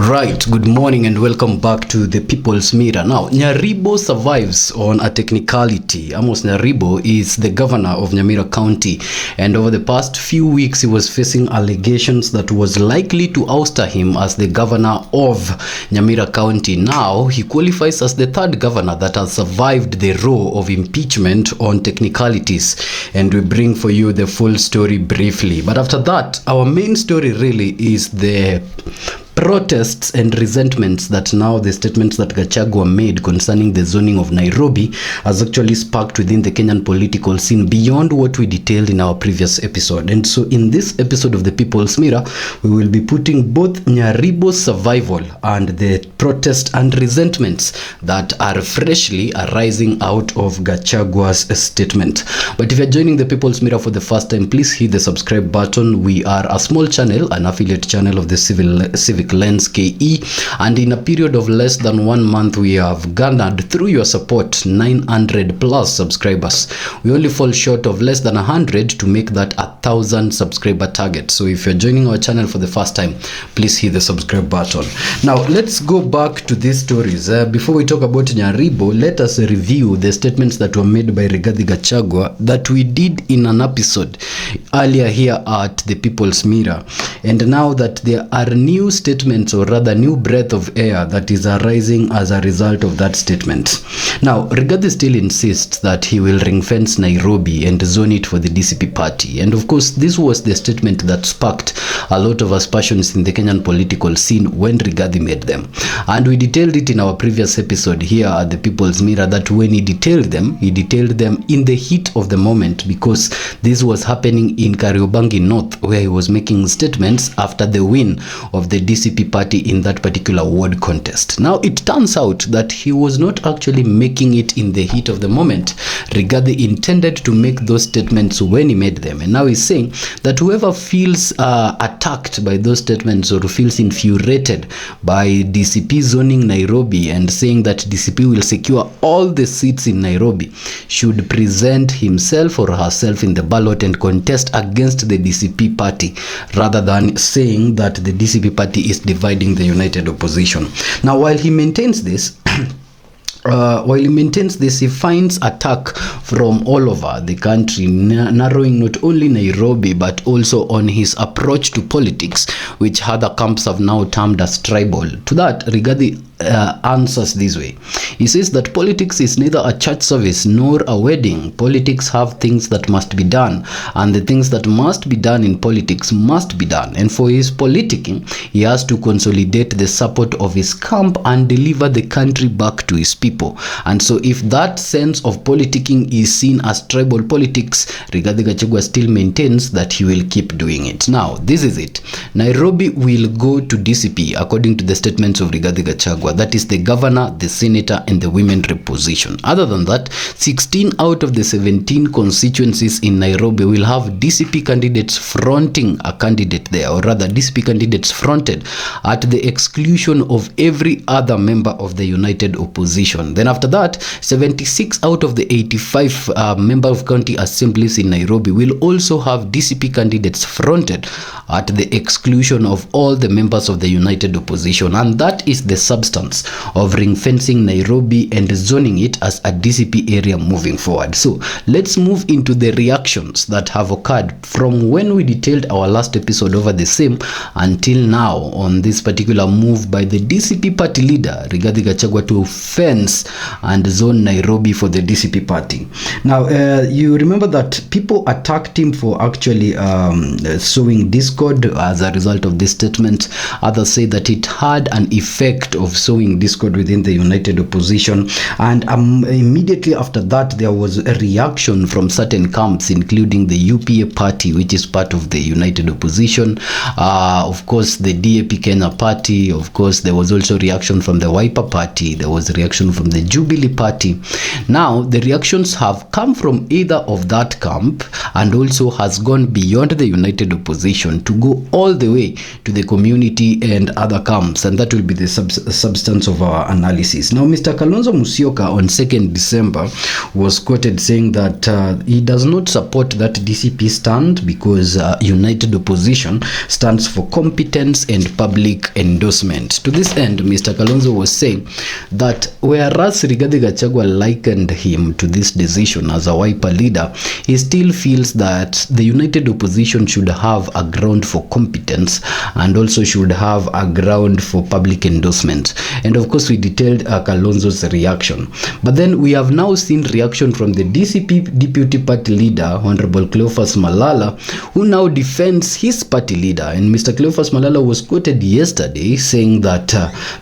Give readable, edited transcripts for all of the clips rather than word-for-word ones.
Right, good morning and welcome back to the People's Mirror. Now, Nyaribo survives on a technicality. Amos Nyaribo is the governor of Nyamira County, and over the past few weeks he was facing allegations that was likely to ouster him as the governor of Nyamira County. Now, he qualifies as the third governor that has survived the row of impeachment on technicalities, and we bring for you the full story briefly. But after that, our main story really is the protests and resentments that now the statements that Gachagua made concerning the zoning of Nairobi has actually sparked within the Kenyan political scene beyond what we detailed in our previous episode. And so in this episode of the People's Mirror, we will be putting both Nyaribo's survival and the protest and resentments that are freshly arising out of Gachagua's statement. But if you're joining the People's Mirror for the first time, please hit the subscribe button. We are a small channel, an affiliate channel of the Civic Lens KE, and in a period of less than 1 month we have garnered through your support 900 plus subscribers. We only fall short of less than 100 to make that 1,000 subscriber target. So if you're joining our channel for the first time, please hit the subscribe button. Now let's go back to these stories. Before we talk about Nyaribo, let us review the statements that were made by Rigathi Gachagua that we did in an episode earlier here at the People's Mirror. And now that there are new statements, or rather new breath of air that is arising as a result of that statement. Now, Rigathi still insists that he will ring fence Nairobi and zone it for the DCP party. And of course, this was the statement that sparked a lot of aspersions in the Kenyan political scene when Rigathi made them. And we detailed it in our previous episode here at the People's Mirror that when he detailed them in the heat of the moment, because this was happening in Kariobangi North, where he was making statements after the win of the DCP party in that particular ward contest. Now, it turns out that he was not actually making it in the heat of the moment. Rigathi intended to make those statements when he made them. And now he's saying that whoever feels attacked by those statements or feels infuriated by DCP zoning Nairobi and saying that DCP will secure all the seats in Nairobi should present himself or herself in the ballot and contest against the DCP party, rather than saying that the DCP party is dividing the united opposition. Now, while he maintains this, he finds attack from all over the country, narrowing not only Nairobi but also on his approach to politics, which other camps have now termed as tribal. To that, Rigathi answers this way. He says that politics is neither a church service nor a wedding. Politics have things that must be done, and the things that must be done in politics must be done. And for his politicking, he has to consolidate the support of his camp and deliver the country back to his people. And so if that sense of politicking is seen as tribal politics, Rigathi Gachagua still maintains that he will keep doing it. Now, this is it. Nairobi will go to DCP according to the statements of Rigathi Gachagua. That is the governor, the senator, and the women rep position. Other than that, 16 out of the 17 constituencies in Nairobi will have DCP candidates fronting a candidate there, or rather DCP candidates fronted at the exclusion of every other member of the united opposition. Then after that, 76 out of the 85 member of county assemblies in Nairobi will also have DCP candidates fronted at the exclusion of all the members of the united opposition. And that is the substance of ring fencing Nairobi and zoning it as a DCP area moving forward. So let's move into the reactions that have occurred from when we detailed our last episode over the same until now on this particular move by the DCP party leader Rigathi Gachagua to fence and zone Nairobi for the DCP party. Now, you remember that people attacked him for actually sowing discord as a result of this statement. Others say that it had an effect of sowing discord within the united opposition, and immediately after that there was a reaction from certain camps, including the UPA party, which is part of the united opposition, of course the DAP Kenya party, of course there was also reaction from the Wiper party, there was reaction from the Jubilee party. Now the reactions have come from either of that camp and also has gone beyond the united opposition to go all the way to the community and other camps, and that will be the substance of our analysis. Now, Mr. Kalonzo Musyoka on 2nd December was quoted saying that he does not support that DCP stand because United Opposition stands for competence and public endorsement. To this end, Mr. Kalonzo was saying that whereas Rigathi Gachagua likened him to this decision as a Wiper leader, he still feels that the United Opposition should have a ground for competence and also should have a ground for public endorsement. And of course, we detailed Kalonzo's reaction. But then we have now seen reaction from the DCP Deputy Party Leader, Honorable Cleophas Malala, who now defends his party leader. And Mr. Cleophas Malala was quoted yesterday saying that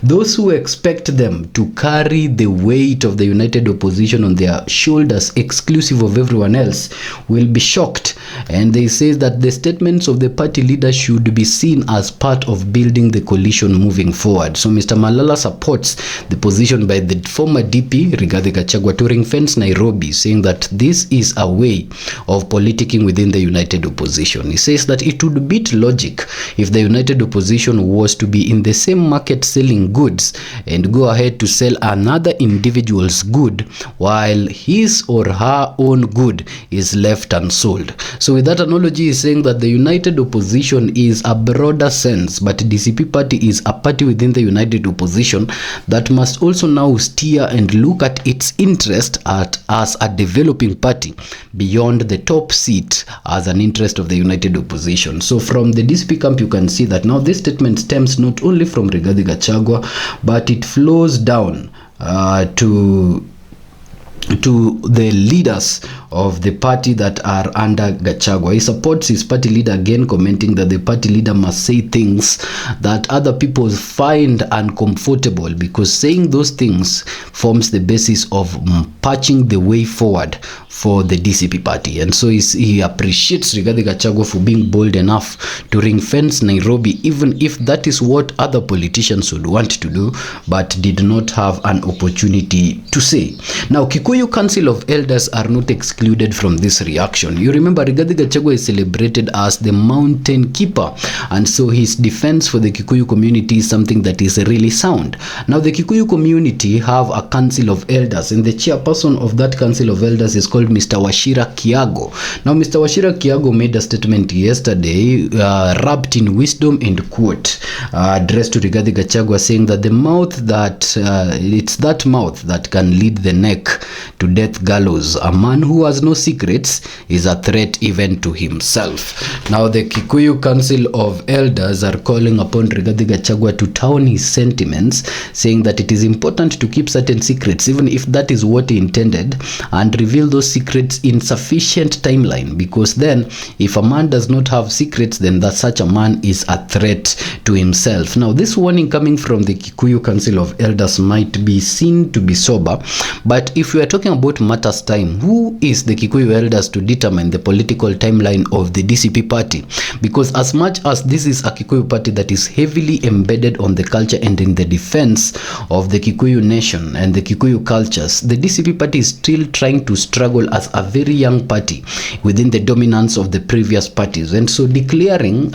those who expect them to carry the weight of the United Opposition on their shoulders exclusive of everyone else will be shocked. And they say that the statements of the party leader should be seen as part of building the coalition moving forward. So Mr. Malala supports the position by the former DP Rigathi Gachagua to ring-fence Nairobi, saying that this is a way of politicking within the United Opposition. He says that it would beat logic if the United Opposition was to be in the same market selling goods and go ahead to sell another individual's good while his or her own good is left unsold. So with that analogy, he's saying that the United Opposition is a broader sense, but DCP party is a party within the United Opposition that must also now steer and look at its interest as a developing party beyond the top seat as an interest of the United Opposition. So from the DCP camp, you can see that now this statement stems not only from Rigathi Gachagua, but it flows down to the leaders of the party that are under Gachagua. He supports his party leader, again commenting that the party leader must say things that other people find uncomfortable, because saying those things forms the basis of patching the way forward for the DCP party. And so he appreciates Rigathi Gachagua for being bold enough to ring-fence Nairobi, even if that is what other politicians would want to do, but did not have an opportunity to say. Now, Kikuyu Council of Elders are not excluded from this reaction. You remember Rigathi Gachagua is celebrated as the mountain keeper, and so his defense for the Kikuyu community is something that is really sound. Now, the Kikuyu community have a council of elders, and the chairperson of that council of elders is called Mr. Wachira Kiago. Now, Mr. Wachira Kiago made a statement yesterday wrapped in wisdom and quote addressed to Rigathi Gachagua, saying that the mouth that it's that mouth that can lead the neck to death gallows. A man who has no secrets is a threat even to himself. Now, the Kikuyu Council of Elders are calling upon Rigathi Gachagua to tone his sentiments, saying that it is important to keep certain secrets, even if that is what he intended, and reveal those secrets in sufficient timeline, because then if a man does not have secrets, then that such a man is a threat to himself. Now, this warning coming from the Kikuyu Council of Elders might be seen to be sober, but if we are talking about matters time, who is the Kikuyu Elders to determine the political timeline of the DCP party? Because as much as this is a Kikuyu party that is heavily embedded on the culture and in the defense of the Kikuyu nation and the Kikuyu cultures, the DCP party is still trying to struggle as a very young party within the dominance of the previous parties. And so declaring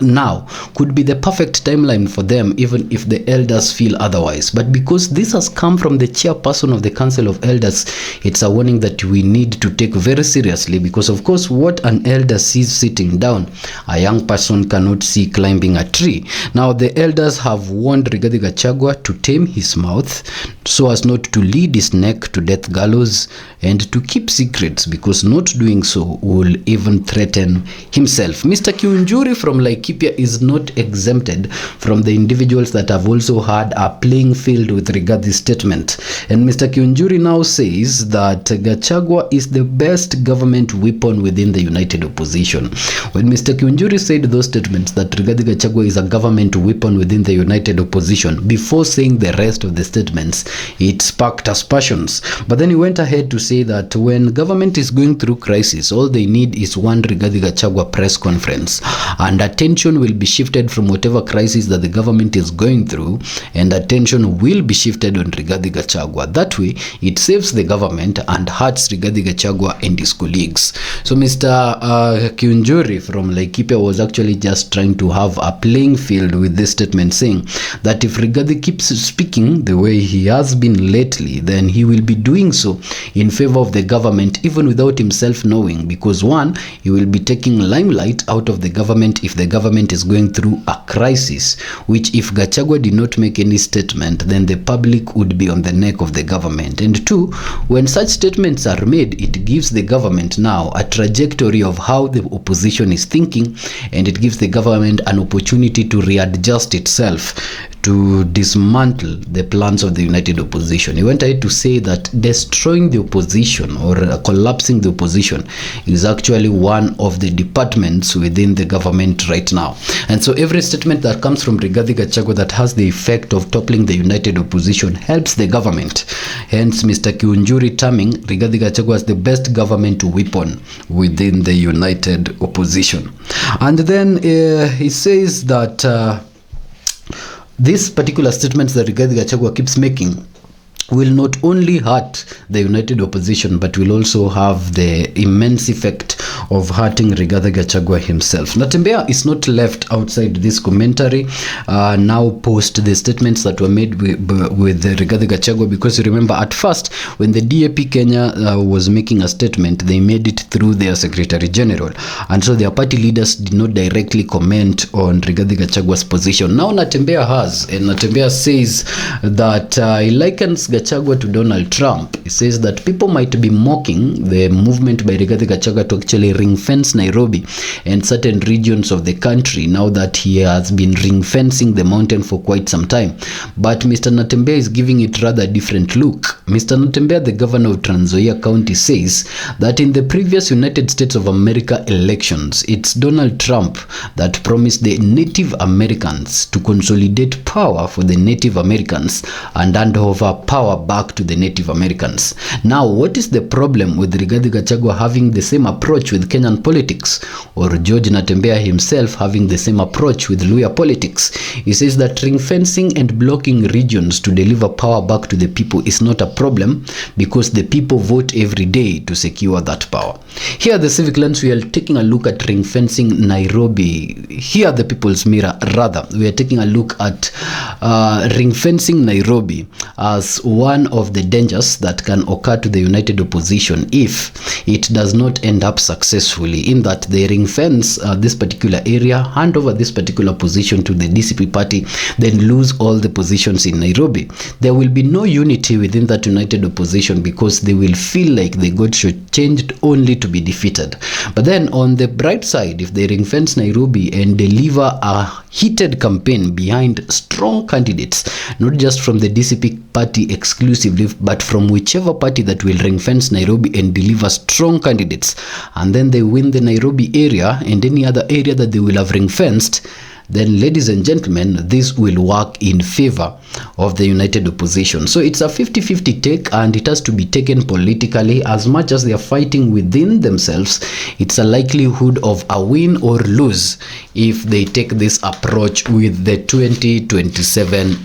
now could be the perfect timeline for them, even if the elders feel otherwise. But because this has come from the chairperson of the Council of Elders, it's a warning that we need to take very seriously, because of course what an elder sees sitting down, a young person cannot see climbing a tree. Now, the elders have warned Rigathi Gachagua to tame his mouth so as not to lead his neck to death gallows, and to keep secrets, because not doing so will even threaten himself. Mr. Kiunjuri from Laikipia is not exempted from the individuals that have also had a playing field with Rigathi's statement. And Mr. Kiunjuri now says that Gachagua is the best government weapon within the United Opposition. When Mr. Kiunjuri said those statements that Rigathi Gachagua is a government weapon within the United Opposition, before saying the rest of the statements, it sparked aspersions. But then he went ahead to say that when government is going through crisis, all they need is one Rigathi Gachagua press conference and attend attention will be shifted from whatever crisis that the government is going through, and attention will be shifted on Rigathi Gachagua. That way, it saves the government and hurts Rigathi Gachagua and his colleagues. So Mr. Kiunjuri from Laikipia was actually just trying to have a playing field with this statement, saying that if Rigathi keeps speaking the way he has been lately, then he will be doing so in favor of the government even without himself knowing, because one, he will be taking limelight out of the government if the government is going through a crisis, which if Gachagua did not make any statement, then the public would be on the neck of the government. And two, when such statements are made, it gives the government now a trajectory of how the opposition is thinking, and it gives the government an opportunity to readjust itself to dismantle the plans of the united opposition. He went ahead to say that destroying the opposition or collapsing the opposition is actually one of the departments within the government right now. And so every statement that comes from Rigathi Gachagua that has the effect of toppling the united opposition helps the government. Hence, Mr. Kiunjuri terming Rigathi Gachagua as the best government weapon within the united opposition. And then he says that this particular statement that Rigathi Gachagua keeps making will not only hurt the united opposition, but will also have the immense effect of hurting Rigathi Gachagua himself. Natembeya is not left outside this commentary now post the statements that were made with Rigathi Gachagua, because you remember at first when the DAP Kenya was making a statement, they made it through their Secretary General, and so their party leaders did not directly comment on Rigathi Gachagua's position. Now Natembeya has, and Natembeya says that he likens Gachagua to Donald Trump. He says that people might be mocking the movement by Rigathi Gachagua to actually ring fence Nairobi and certain regions of the country, now that he has been ring fencing the mountain for quite some time. But Mr. Natembeya is giving it rather different look. Mr. Natembeya, the governor of Trans Nzoia County, says that in the previous United States of America elections, it's Donald Trump that promised the Native Americans to consolidate power for the Native Americans and hand over power back to the Native Americans. Now, what is the problem with Rigathi Gachagua having the same approach with Kenyan politics, or George Natembeya himself having the same approach with Luhya politics? He says that ring fencing and blocking regions to deliver power back to the people is not a problem, because the people vote every day to secure that power. Here at the Civic Lens, we are taking a look at ring fencing Nairobi. Here at the People's Mirror, rather, we are taking a look at ring fencing Nairobi as one of the dangers that can occur to the united opposition if it does not end up successfully, in that they ring fence this particular area, hand over this particular position to the DCP party, then lose all the positions in Nairobi. There will be no unity within that united opposition, because they will feel like they got changed only to be defeated. But then on the bright side, if they ring fence Nairobi and deliver a heated campaign behind strong candidates, not just from the DCP party exclusively, but from whichever party that will ring fence Nairobi and deliver strong candidates, and then they win the Nairobi area and any other area that they will have ring fenced, then, ladies and gentlemen, this will work in favor of the united opposition. So it's a 50-50 take, and it has to be taken politically. As much as they are fighting within themselves, it's a likelihood of a win or lose if they take this approach with the 2027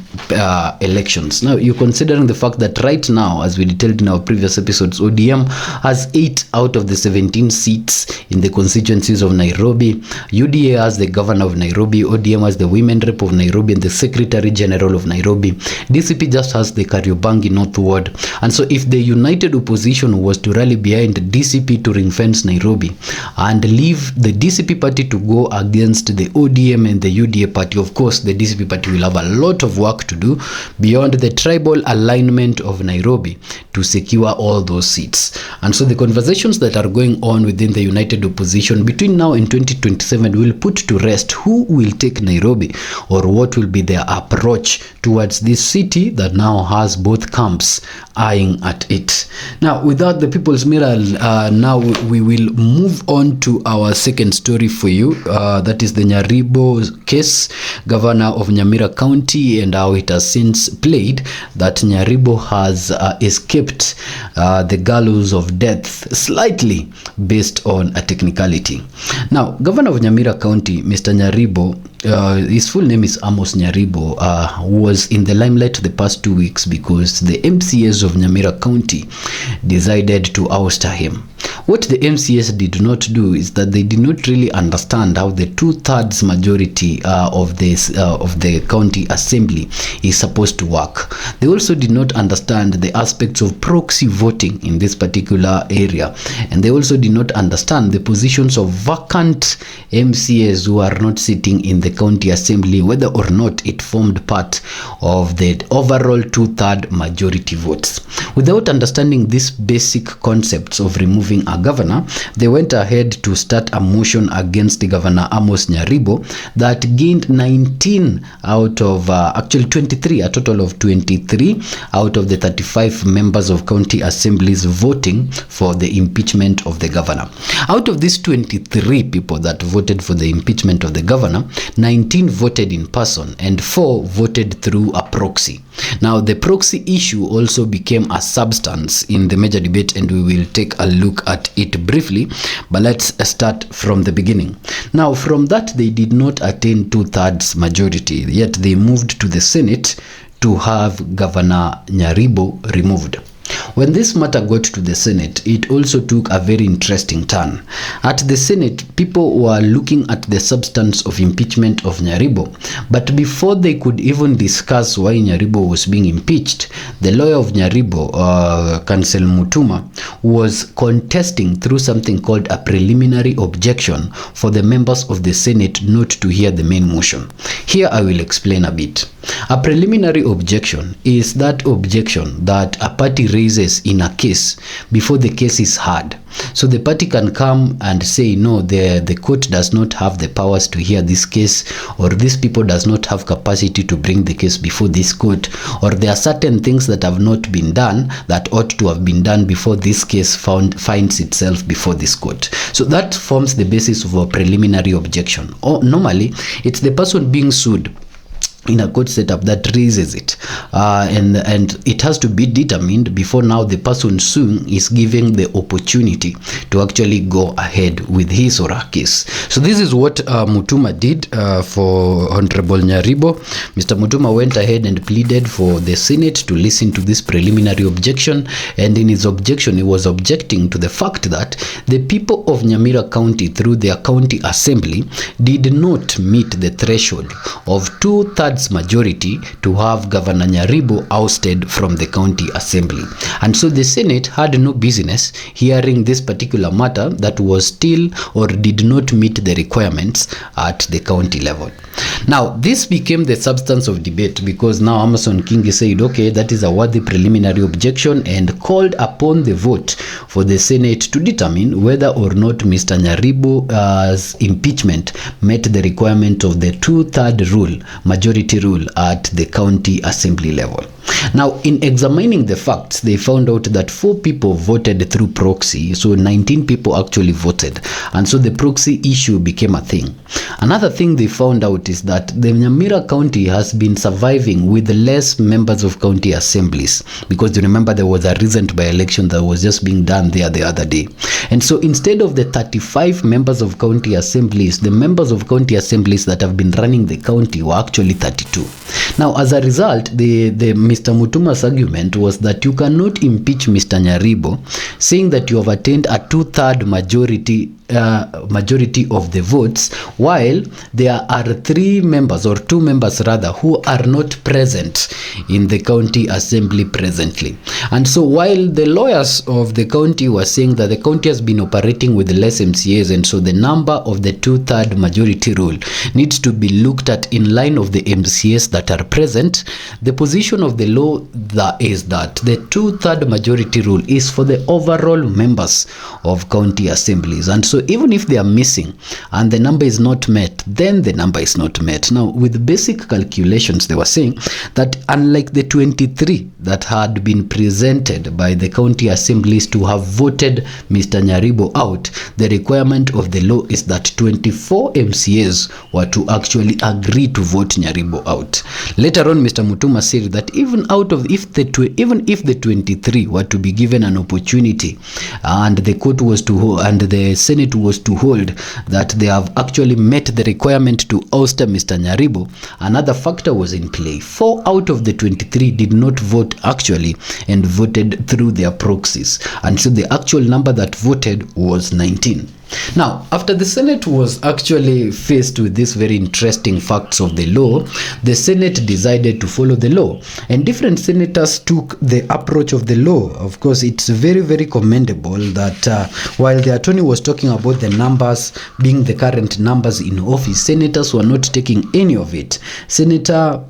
elections. Now, you're considering the fact that right now, as we detailed in our previous episodes, ODM has 8 out of the 17 seats in the constituencies of Nairobi. UDA has the governor of Nairobi, ODM has the women rep of Nairobi and the secretary general of Nairobi. DCP just has the Kariobangi North Ward. And so if the united opposition was to rally behind DCP to ring fence Nairobi and leave the DCP party to go against the ODM and the UDA party, of course the DCP party will have a lot of work to do beyond the tribal alignment of Nairobi to secure all those seats. And so the conversations that are going on within the united opposition between now and 2027 will put to rest who will take Nairobi, or what will be their approach towards this city that now has both camps eyeing at it. Now, without the People's Mirror, now we will move on to our second story for you. That is the Nyaribo case, governor of Nyamira County, and how it has since played that Nyaribo has escaped the gallows of death slightly based on a technicality. Now, Governor of Nyamira County, Mr. Nyaribo, his full name is Amos Nyaribo, was in the limelight the past 2 weeks because the MCAs of Nyamira County decided to oust him. What the MCAs did not do is that they did not really understand how the 2/3 majority of the county assembly is supposed to work. They also did not understand the aspects of proxy voting in this particular area, and they also did not understand the positions of vacant MCAs who are not sitting in the county assembly, whether or not it formed part of the overall 2/3 majority votes. Without understanding these basic concepts of removing a governor, they went ahead to start a motion against Governor Amos Nyaribo that gained 19 out of actually 23, a total of 23 out of the 35 members of county assemblies voting for the impeachment of the governor. Out of these 23 people that voted for the impeachment of the governor, 19 voted in person and 4 voted through a proxy. Now, the proxy issue also became a substance in the major debate, and we will take a look at it briefly, but let's start from the beginning. Now, from that, they did not attain 2/3 majority, yet they moved to the Senate to have Governor Nyaribo removed. When this matter got to the Senate, it also took a very interesting turn. At the Senate, people were looking at the substance of impeachment of Nyaribo, but before they could even discuss why Nyaribo was being impeached, the lawyer of Nyaribo, Counsel Mutuma, was contesting through something called a preliminary objection for the members of the Senate not to hear the main motion. Here I will explain a bit. A preliminary objection is that objection that a party raises in a case before the case is heard. So the party can come and say, no, the court does not have the powers to hear this case, or these people does not have capacity to bring the case before this court, or there are certain things that have not been done that ought to have been done before this case finds itself before this court. So that forms the basis of a preliminary objection. Or normally, it's the person being sued in a court setup that raises it, and it has to be determined before now the person suing is given the opportunity to actually go ahead with his or her case. So this is what Mutuma did for Honorable Nyaribo. Mr. Mutuma went ahead and pleaded for the Senate to listen to this preliminary objection, and in his objection he was objecting to the fact that the people of Nyamira County through their county assembly did not meet the threshold of 2/3 majority to have Governor Nyaribo ousted from the county assembly. And so the Senate had no business hearing this particular matter that was still or did not meet the requirements at the county level. Now, this became the substance of debate because now Amason Kingi said, okay, that is a worthy preliminary objection, and called upon the vote for the Senate to determine whether or not Mr. Nyaribo's impeachment met the requirement of the 2/3 rule, majority rule at the county assembly level. Now, in examining the facts, they found out that 4 people voted through proxy, so 19 people actually voted, and so the proxy issue became a thing. Another thing they found out is that the Nyamira County has been surviving with less members of county assemblies, because you remember there was a recent by-election that was just being done there the other day. And so instead of the 35 members of county assemblies, the members of county assemblies that have been running the county were actually 32. Now, as a result, Mr. Mutuma's argument was that you cannot impeach Mr. Nyaribo, saying that you have attained a 2/3 majority of the votes, while there are 3 members or 2 members rather who are not present in the county assembly presently. And so while the lawyers of the county were saying that the county has been operating with less MCAs, and so the number of the 2/3 majority rule needs to be looked at in line of the MCAs that are present, the position of the the law that is that the 2/3 majority rule is for the overall members of county assemblies, and so even if they are missing and the number is not met, then the number is not met. Now, with basic calculations, they were saying that unlike the 23 that had been presented by the county assemblies to have voted Mr. Nyaribo out, the requirement of the law is that 24 MCAs were to actually agree to vote Nyaribo out. Later on, Mr. Mutuma said that even if the 23 were to be given an opportunity, and the court was to hold, and the Senate was to hold that they have actually met the requirement to ouster Mr. Nyaribo, another factor was in play. 4 out of the 23 did not vote actually and voted through their proxies, and so the actual number that voted was 19. Now, after the Senate was actually faced with these very interesting facts of the law, the Senate decided to follow the law, and different senators took the approach of the law. Of course, it's very, very commendable that while the attorney was talking about the numbers being the current numbers in office, senators were not taking any of it. Senator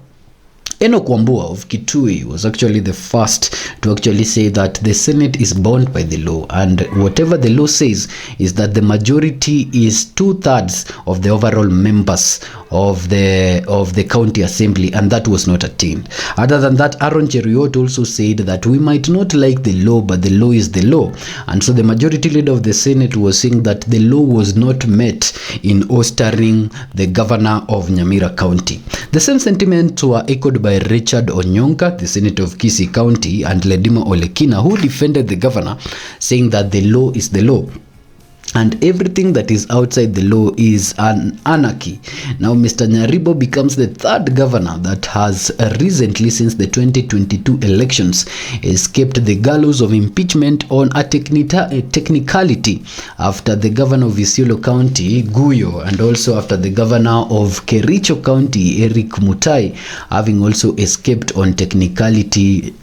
Enoch Wambua of Kitui was actually the first to actually say that the Senate is bound by the law, and whatever the law says is that the majority is 2/3 of the overall members of the county assembly, and that was not attained. Other than that, Aaron Cheruiyot also said that we might not like the law, but the law is the law, and so the majority leader of the Senate was saying that the law was not met in oustering the governor of Nyamira County. The same sentiments were echoed by Richard Onyonka, the senator of Kisii County, and Ledima Olekina, who defended the governor, saying that the law is the law, and everything that is outside the law is an anarchy. Now, Mr. Nyaribo becomes the 3rd governor that has recently, since the 2022 elections, escaped the gallows of impeachment on a technicality after the governor of Isiolo County, Huyo, and also after the governor of Kericho County, Eric Mutai, having also escaped on technicality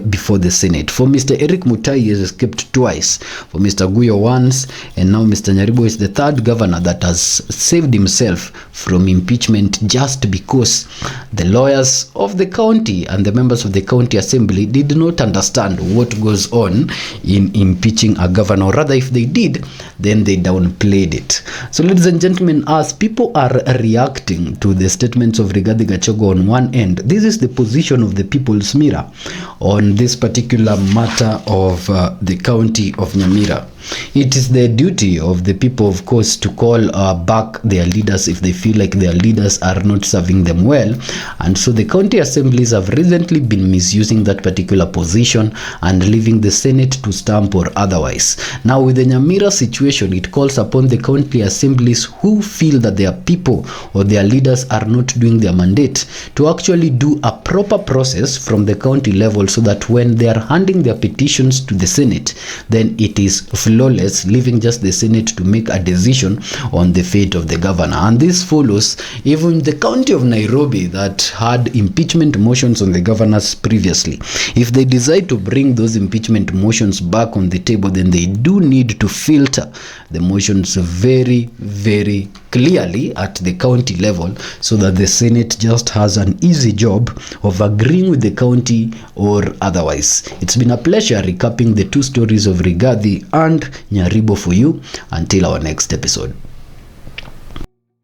before the Senate. For Mr. Eric Mutai, he has escaped twice. For Mr. Huyo once, and now Mr. Nyaribo is the 3rd governor that has saved himself from impeachment just because the lawyers of the county and the members of the county assembly did not understand what goes on in impeaching a governor. Or rather, if they did, then they downplayed it. So, ladies and gentlemen, as people are reacting to the statements of Rigathi Gachagua on one end, this is the position of the People's Mirror on this particular matter of the county of Nyamira. It is the duty of the people, of course, to call back their leaders if they feel like their leaders are not serving them well. And so the county assemblies have recently been misusing that particular position and leaving the Senate to stamp or otherwise. Now, with the Nyamira situation, it calls upon the county assemblies who feel that their people or their leaders are not doing their mandate to actually do a proper process from the county level, so that when they are handing their petitions to the Senate, then it is flawless, leaving just the Senate to make a decision on the fate of the governor. And this follows even the county of Nairobi that had impeachment motions on the governors previously. If they decide to bring those impeachment motions back on the table, then they do need to filter the motions very, very clearly at the county level, so that the Senate just has an easy job of agreeing with the county or otherwise. It's been a pleasure recapping the 2 stories of Rigathi and Nyaribo for you. Until our next episode.